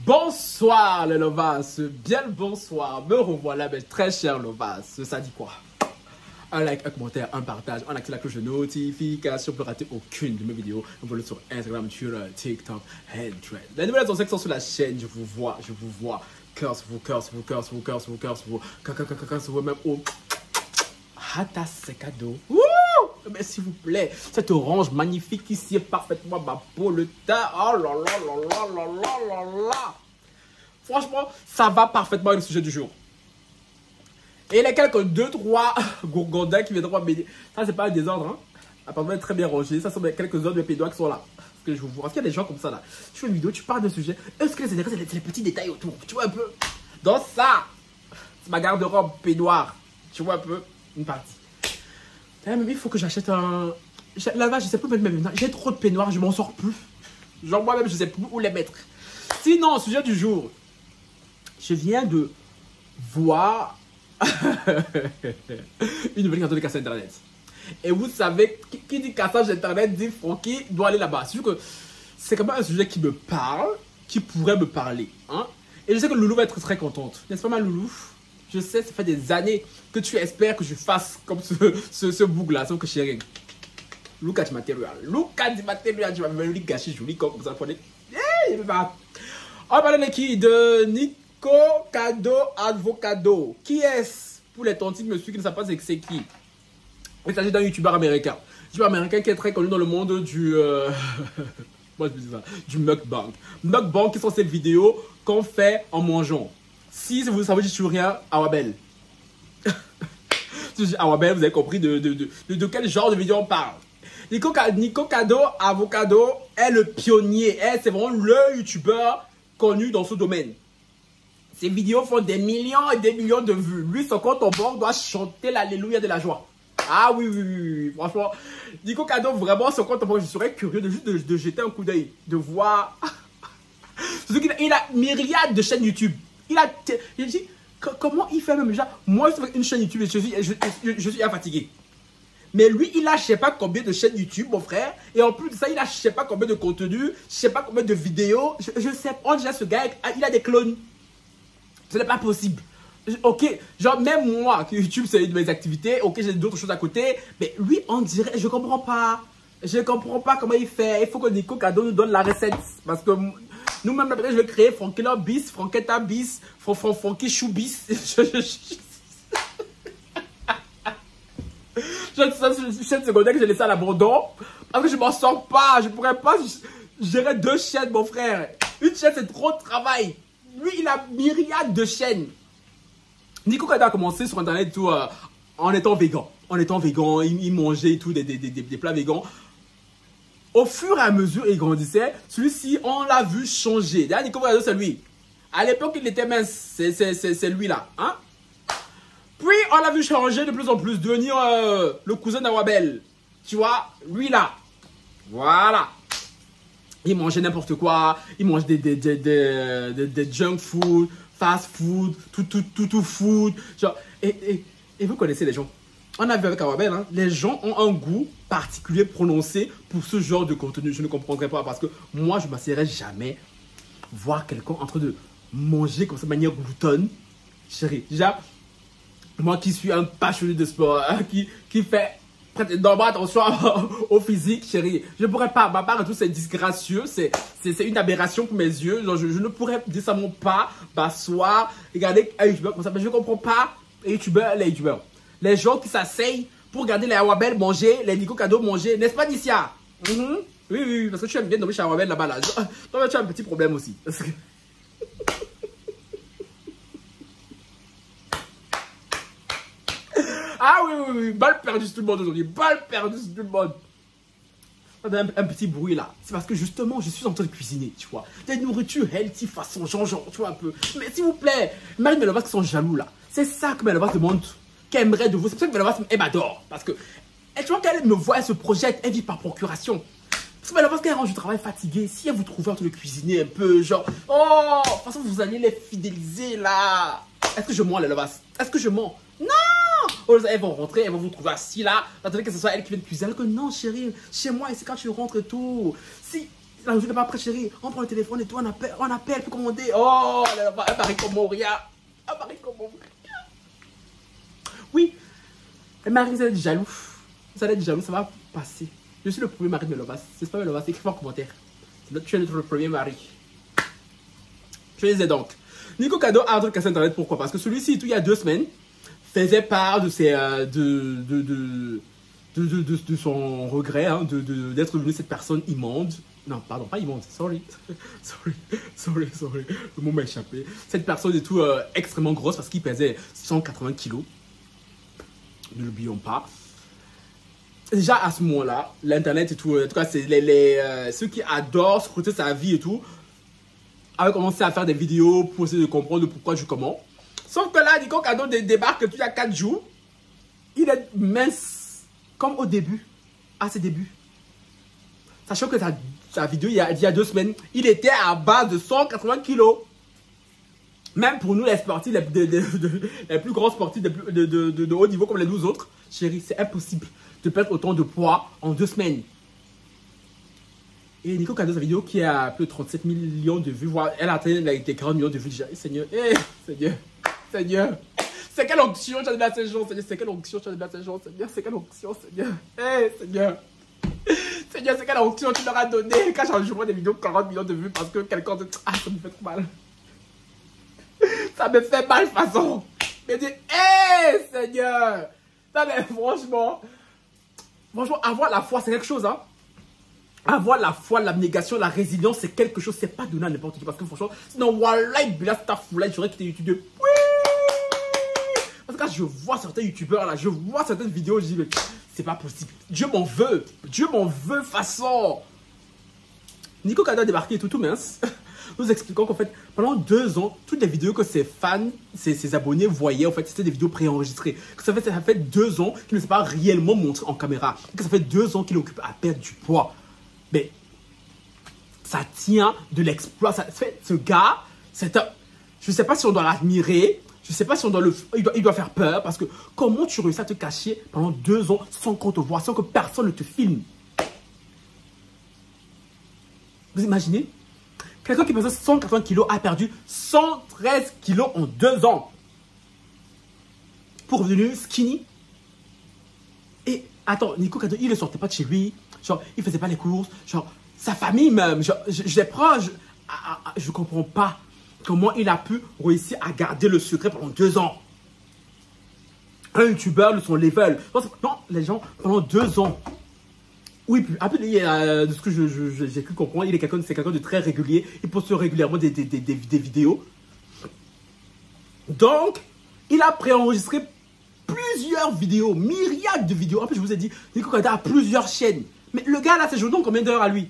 Bonsoir les Lovas, bien le bonsoir, me revoilà mes très chers Lovas. Ça dit quoi? Un like, un commentaire, un partage, on active la cloche de notification pour ne rater aucune de mes vidéos. On voit sur Instagram, Twitter, TikTok, and Thread. Les nouvelles sont sur la chaîne, je vous vois. Curse vous, même au Hata secado. Mais s'il vous plaît, cette orange magnifique ici est parfaitement ma peau, le teint. Oh là là. Franchement, ça va parfaitement avec le sujet du jour. Et les quelques 2-3 gourgandins qui viendront m'aider. Ça, c'est pas un désordre, hein. Apparemment, être très bien rangé. Ça sont quelques autres de mes pédois qui sont là. Parce que je vous vois. Parce qu'il y a des gens comme ça là. Tu fais une vidéo, tu parles d'un sujet. Est-ce que les intéressés, c'est les petits détails autour. Tu vois un peu. Dans ça, c'est ma garde-robe pédoire. Tu vois un peu. Une partie. Mais il faut que j'achète un. Là-bas, je sais plus mettre mes peignoirs. J'ai trop de peignoirs, je m'en sors plus. Genre, moi-même, je sais plus où les mettre. Sinon, sujet du jour. Je viens de voir une nouvelle canton de cassage internet. Et vous savez, qui dit cassage internet dit Francky doit aller là-bas. C'est quand même un sujet qui me parle, qui pourrait me parler. Hein? Et je sais que Loulou va être très contente. N'est-ce pas, ma Loulou? Je sais, ça fait des années que tu espères que je fasse comme ce boug là, sauf que chérie. Look at material. Tu vas me gâcher joli comme ça. On va parler de qui? De Nico Cado Avocado. Qui est-ce? Pour les tontines, monsieur qui ne savent pas c'est qui? Il s'agit d'un youtubeur américain. Youtubeur américain qui est très connu dans le monde du. Moi je dis ça. Du mukbang. Mukbang qui sont ces vidéos qu'on fait en mangeant. Si vous savez, je ne suis rien, Awabel. Si je dis Awabel, vous avez compris de quel genre de vidéo on parle. Nico Cado Avocado est le pionnier. C'est vraiment le youtubeur connu dans ce domaine. Ses vidéos font des millions et des millions de vues. Lui, son compte en banque doit chanter l'alléluia de la joie. Ah oui. Franchement, Nico Cado, vraiment, son compte en banque, je serais curieux de jeter un coup d'œil, de voir. Surtout qu'il a myriade de chaînes YouTube. Je dis, comment il fait même déjà? Moi, je fais une chaîne YouTube et je suis fatigué. Mais lui, il a je sais pas combien de chaînes YouTube, mon frère. Et en plus de ça, il a je sais pas combien de contenus, je sais pas combien de vidéos. Je sais pas, déjà ce gars, il a des clones. Ce n'est pas possible. Ok, genre même moi, que YouTube c'est une de mes activités, ok, j'ai d'autres choses à côté. Mais lui, on dirait, je comprends pas. Je comprends pas comment il fait. Il faut que Nico Cado nous donne la recette. Parce que nous-mêmes, après, je vais créer Frankella bis, Franketta bis, Franky Chou bis. Une chaîne secondaire que j'ai laissé à l'abandon. Parce que je m'en sors pas. Je pourrais pas gérer 2 chaînes, mon frère. Une chaîne, c'est trop de travail. Lui, il a myriade de chaînes. Nico Cado a commencé sur internet tout, en étant végan. Il mangeait tout, des plats végans. Au fur et à mesure, il grandissait. Celui-ci, on l'a vu changer. D'ailleurs, Nico Cado, c'est lui. À l'époque, il était mince. C'est lui là. Hein? Puis, on l'a vu changer de plus en plus, devenir le cousin d'Awabel. Tu vois, lui là. Voilà. Il mangeait n'importe quoi. Il mange des junk food, fast food, tout food. Genre, et vous connaissez les gens. On a vu avec Awabel, hein, les gens ont un goût particulier prononcé pour ce genre de contenu. Je ne comprendrais pas parce que moi, je ne m'asserais jamais voir quelqu'un en train de manger comme ça de manière gloutonne. Chérie, déjà, moi qui suis un passionné de sport, hein, qui fait normalement attention au physique, chérie, je ne pourrais pas. Ma part et tout, c'est disgracieux, c'est une aberration pour mes yeux. Genre, je ne pourrais décemment pas m'asseoir, regarder un youtubeur comme ça. Mais je ne comprends pas les youtubeurs. Les gens qui s'asseyent pour regarder les Awabel manger, les Nico Cado manger, n'est-ce pas, Nissia? Oui, parce que tu aimes bien nommer chez Awabel là-bas. Là. Toi, tu as un petit problème aussi. Ah oui, balle perdue sur tout le monde aujourd'hui. Balle perdue sur tout le monde. Un petit bruit là. C'est parce que justement, je suis en train de cuisiner, tu vois. Des nourritures healthy façon genre, tu vois un peu. Mais s'il vous plaît, Marie Melovas qui sont jaloux là. C'est ça que Melovas demande. Qu'elle aimerait de vous. C'est pour ça que Melovas m'adore. Parce que, tu vois, qu'elle me voit, elle se projette, elle vit par procuration. Parce que Melovas, quand elle rentre du travail fatiguée, si elle vous trouve en train de cuisiner un peu, genre, oh, de toute façon, vous allez les fidéliser là. Est-ce que je mens, Melovas? Est-ce que je mens? Non! Elles vont rentrer, elles vont vous trouver assis là. Attendez que ce soit elle qui vienne cuisiner. Alors que non, chérie, chez moi, c'est quand tu rentres et tout. Si, la nourriture n'est pas prête, chérie. On prend le téléphone et tout, on appelle pour commander. Oh, un mari comme Moria. Un mari comme Moria. Oui, un mari, vous allez être jaloux. Vous allez être jaloux, ça va passer. Je suis le premier mari de Melovas. C'est pas Melovas, écrivez en commentaire. Tu es notre premier mari. Je disais donc. Nico Cado a un truc à internet, pourquoi? Parce que celui-ci, il y a 2 semaines, faisait part de ses, de son regret hein, d'être devenu cette personne immonde. Non, pardon, pas immonde, sorry. sorry. Le mot m'a échappé. Cette personne est tout extrêmement grosse parce qu'il pesait 180 kilos. Ne l'oublions pas. Déjà à ce moment-là, l'internet et tout, en tout cas, c'est ceux qui adorent scruter sa vie et tout, avaient commencé à faire des vidéos pour essayer de comprendre pourquoi du comment. Sauf que là, Nico Cado débarque il y a 4 jours. Il est mince comme au début, à ses débuts. Sachant que sa vidéo, il y a 2 semaines, il était à base de 180 kilos. Même pour nous, les sportifs, les plus grands sportifs de haut niveau comme les 12 autres, chérie, c'est impossible de perdre autant de poids en 2 semaines. Et Nico Cado, sa vidéo qui a plus de 37 millions de vues, voire elle a atteint des 40 millions de vues déjà. Seigneur, Seigneur. C'est quelle onction tu as donné à ces gens, Seigneur. C'est quelle onction tu as donné à ces gens, Seigneur. C'est quelle onction, Seigneur. Seigneur. Seigneur, c'est quelle onction tu leur as donné quand je vois des vidéos de 40 millions de vues parce que quelqu'un te... Ah, ça me fait trop mal. Ça me fait mal, de toute façon. Mais dis, Seigneur. Non, mais franchement, avoir la foi, c'est quelque chose, hein. Avoir la foi, l'abnégation, la résilience, c'est quelque chose, c'est pas donné à n'importe qui. Parce que franchement, sinon, voilà, il ta foulée, tu aurais quitté YouTube. Parce que quand je vois certains youtubeurs là, je vois certaines vidéos, je dis, mais c'est pas possible. Dieu m'en veut. Dieu m'en veut, façon. Nico Cado a débarqué tout mince. Nous expliquons qu'en fait, pendant 2 ans, toutes les vidéos que ses fans, ses abonnés voyaient, en fait, c'était des vidéos préenregistrées. Que ça fait 2 ans qu'il ne s'est pas réellement montré en caméra. Que ça fait 2 ans qu'il occupe à perdre du poids. Mais ça tient de l'exploit. Ce gars, c'est un... Je ne sais pas si on doit l'admirer. Je ne sais pas si on doit il doit faire peur. Parce que comment tu réussis à te cacher pendant 2 ans sans qu'on te voit, sans que personne ne te filme? Vous imaginez? Quelqu'un qui pesait 180 kilos a perdu 113 kilos en 2 ans. Pour devenir skinny. Et attends, Nico Cado, il ne sortait pas de chez lui. Genre, il faisait pas les courses. Genre, sa famille même. Genre, je les prends. Je comprends pas comment il a pu réussir à garder le secret pendant 2 ans. Un youtubeur de son level. Non, les gens, pendant 2 ans. Oui, après, de ce que j'ai cru comprendre, c'est quelqu'un de très régulier. Il poste régulièrement des vidéos. Donc, il a préenregistré plusieurs vidéos, myriades de vidéos. En plus, je vous ai dit, Nico Cado a plusieurs chaînes. Mais le gars là, ses journées ont combien d'heures à lui?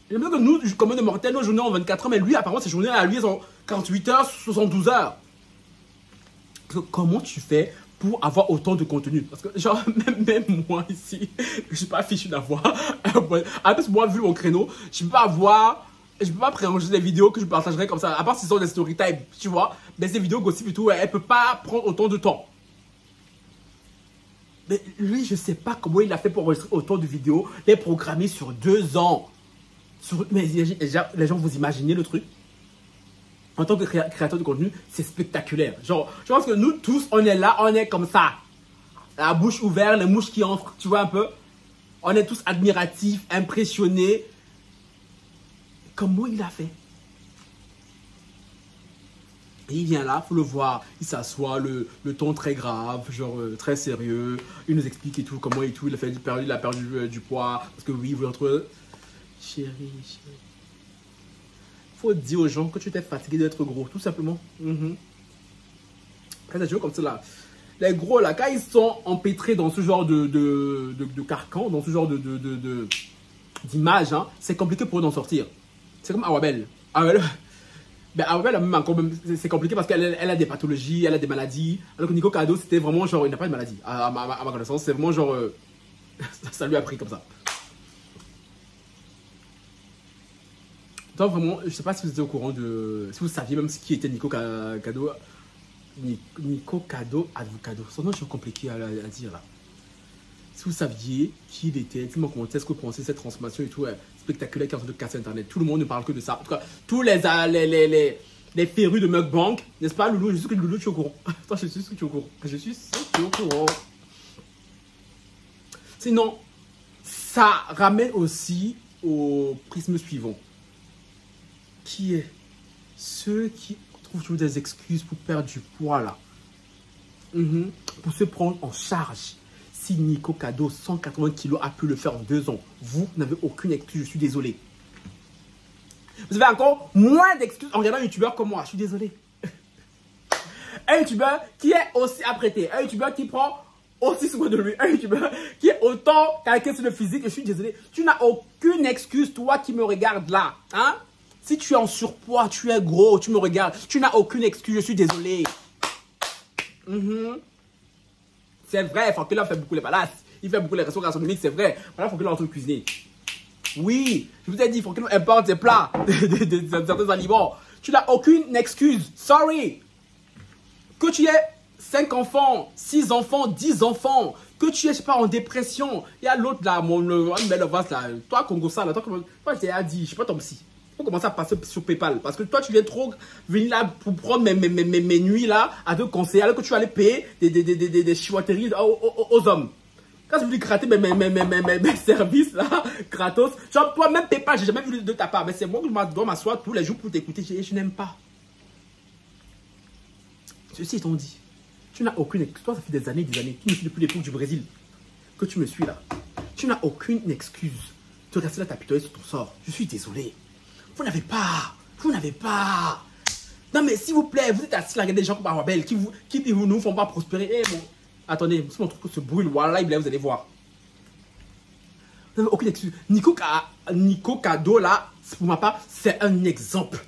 J'aime bien que nous, comme de mortels, nos journées ont 24 heures, mais lui, apparemment, ses journées à lui, sont 48 heures, 72 heures. Parce que comment tu fais pour avoir autant de contenu? Parce que, genre, même moi ici, je suis pas fichu d'avoir. En plus, moi, vu mon créneau, je peux pas préenregistrer des vidéos que je partagerai comme ça, à part si ce sont des story time, tu vois. Mais ces vidéos gossip et tout, elle peut pas prendre autant de temps. Mais lui, je sais pas comment il a fait pour enregistrer autant de vidéos, les programmer sur 2 ans. Mais les gens, vous imaginez le truc? En tant que créateur de contenu, c'est spectaculaire. Genre, je pense que nous tous, on est là, on est comme ça. La bouche ouverte, les mouches qui entrent, tu vois un peu? On est tous admiratifs, impressionnés. Comment il a fait? Et il vient là, il faut le voir, il s'assoit, le ton très grave, genre très sérieux. Il nous explique et tout, comment et tout, il a perdu du poids. Parce que oui, il veut entre... Chérie. Faut dire aux gens que tu étais fatigué d'être gros, tout simplement. Quand tu comme ça là, les gros là, quand ils sont empêtrés dans ce genre de carcan, dans ce genre d'image, hein, c'est compliqué pour eux d'en sortir. C'est comme Awabel. Ben, Awabel, c'est compliqué parce qu'elle a des pathologies, elle a des maladies. Alors que Nico Cado, c'était vraiment genre, il n'a pas de maladie. À ma connaissance, c'est vraiment genre, ça lui a pris comme ça. Donc vraiment, je sais pas si vous étiez au courant de... Si vous saviez même qui était Nico Cado. Nico Cado Avocado. Son nom est compliqué à dire là. Si vous saviez qui il était, dites-moi en commentaire ce que vous pensez de cette transformation et tout. spectaculaire qui est en train de casser Internet. Tout le monde ne parle que de ça. En tout cas, tous les férus de mukbang, n'est-ce pas, Loulou? Je suis sûr que Loulou, tu es au courant. Toi, je suis sûr que tu es au courant. Je suis sûr que tu es au courant. Sinon, ça ramène aussi au prisme suivant, qui est ceux qui trouvent toujours des excuses pour perdre du poids là. Pour se prendre en charge. Si Nico Cado, 180 kg, a pu le faire en 2 ans, vous n'avez aucune excuse, je suis désolé. Vous avez encore moins d'excuses en regardant un youtubeur comme moi, je suis désolé. Un youtubeur qui est aussi apprêté, un youtubeur qui prend aussi soin de lui, un youtubeur qui est autant calqué sur le physique, je suis désolé. Tu n'as aucune excuse, toi qui me regardes là. Hein? Si tu es en surpoids, tu es gros, tu me regardes, tu n'as aucune excuse, je suis désolé. C'est vrai, Franck-là fait beaucoup les palaces, il fait beaucoup les restaurants gastronomiques, c'est vrai. Voilà, Franck-là est en train de cuisiner. Oui, je vous ai dit, Franck-là importe ses plats de certains aliments. Tu n'as aucune excuse, sorry. Que tu aies 5 enfants, 6 enfants, 10 enfants, que tu es, je sais pas, en dépression. Il y a l'autre là, toi, Congo ça, là, toi, je t'ai dit, je sais pas ton psy. Faut commencer à passer sur PayPal. Parce que toi, tu viens trop venir là pour prendre mes nuits là, à te conseiller, alors que tu vas aller payer des chouetteries aux hommes. Quand je veux gratter mes services là, gratos, genre toi-même PayPal, j'ai jamais vu de ta part. Mais c'est moi que je dois m'asseoir tous les jours pour t'écouter. Je n'aime pas. Ceci étant dit, tu n'as aucune excuse. Toi, ça fait des années, tu me suis depuis l'époque du Brésil que tu me suis là. Tu n'as aucune excuse de rester là t'apitoyer sur ton sort. Je suis désolé. Vous n'avez pas. Vous n'avez pas. Non mais s'il vous plaît, vous êtes assis là, regardez des gens comme Arabelle qui ne nous font pas prospérer. Eh bon, attendez, si mon truc se brûle, voilà, vous allez voir. Vous n'avez aucune excuse. Nico Cado là, pour ma part, c'est un exemple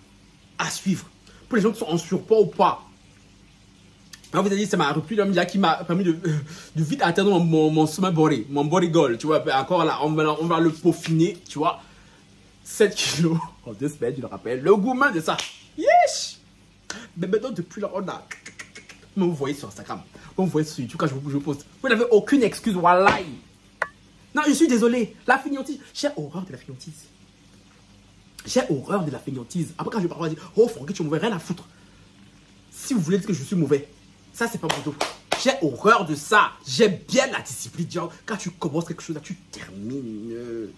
à suivre. Pour les gens qui sont en surpoids ou pas. Alors vous avez dit, c'est ma rupture là qui m'a permis de vite atteindre mon sommet body, mon body goal, tu vois. Encore là, on va le peaufiner, tu vois. 7 kilos en 2 semaines, je le rappelle. Le gourmand de ça. Yes! Mais maintenant, depuis là, on a. Mais vous voyez sur Instagram, vous voyez sur YouTube quand je poste. Vous n'avez aucune excuse, wallahi. Non, je suis désolé. La fainéantise. J'ai horreur de la fainéantise. J'ai horreur de la fainéantise. Après, quand je parle, on va dire, oh, Francky, tu es mauvais, rien à foutre. Si vous voulez dire que je suis mauvais, ça, c'est pas mon dos. J'ai horreur de ça. J'ai bien la discipline. Genre, quand tu commences quelque chose, là, tu termines.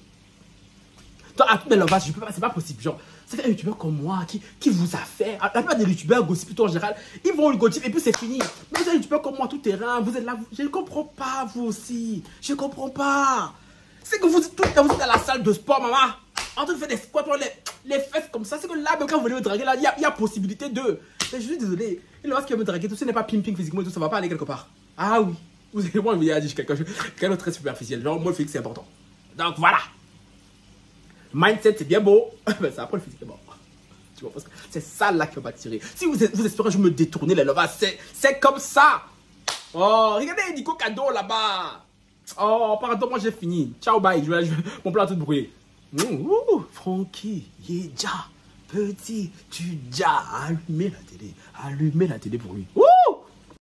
Toi, à toutes mes lovages, c'est pas possible. Genre, c'est un youtubeur comme moi qui vous a fait. La plupart des youtubeurs gossip plutôt en général, ils vont le gossip et puis c'est fini. Mais vous êtes un youtubeur comme moi, tout terrain, vous êtes là. Je ne comprends pas, vous aussi. Je ne comprends pas. C'est que vous êtes dans la salle de sport, maman, en train de faire des squats, les fesses comme ça. C'est que là, même quand vous venez me draguer, là, il y a possibilité de. Mais je suis désolé. Et le reste qui va me draguer, tout ça n'est pas pimping physiquement, tout ça va pas aller quelque part. Ah oui. Vous allez moi, il y a dit quelqu'un de très superficiel. Genre, moi, le physique, c'est important. Donc voilà. Mindset, c'est bien beau, mais c'est après le physique est mort. Tu vois, parce que c'est ça là qui va m'attirer. Si vous espérez que je me détourne les lovas, c'est comme ça. Oh, regardez Nico Cado là-bas. Oh, pardon, moi j'ai fini. Ciao, bye. Mon plat tout brûlé. Francky, Yéja, petit, tu déjà allumé la télé. Allumez la télé pour lui.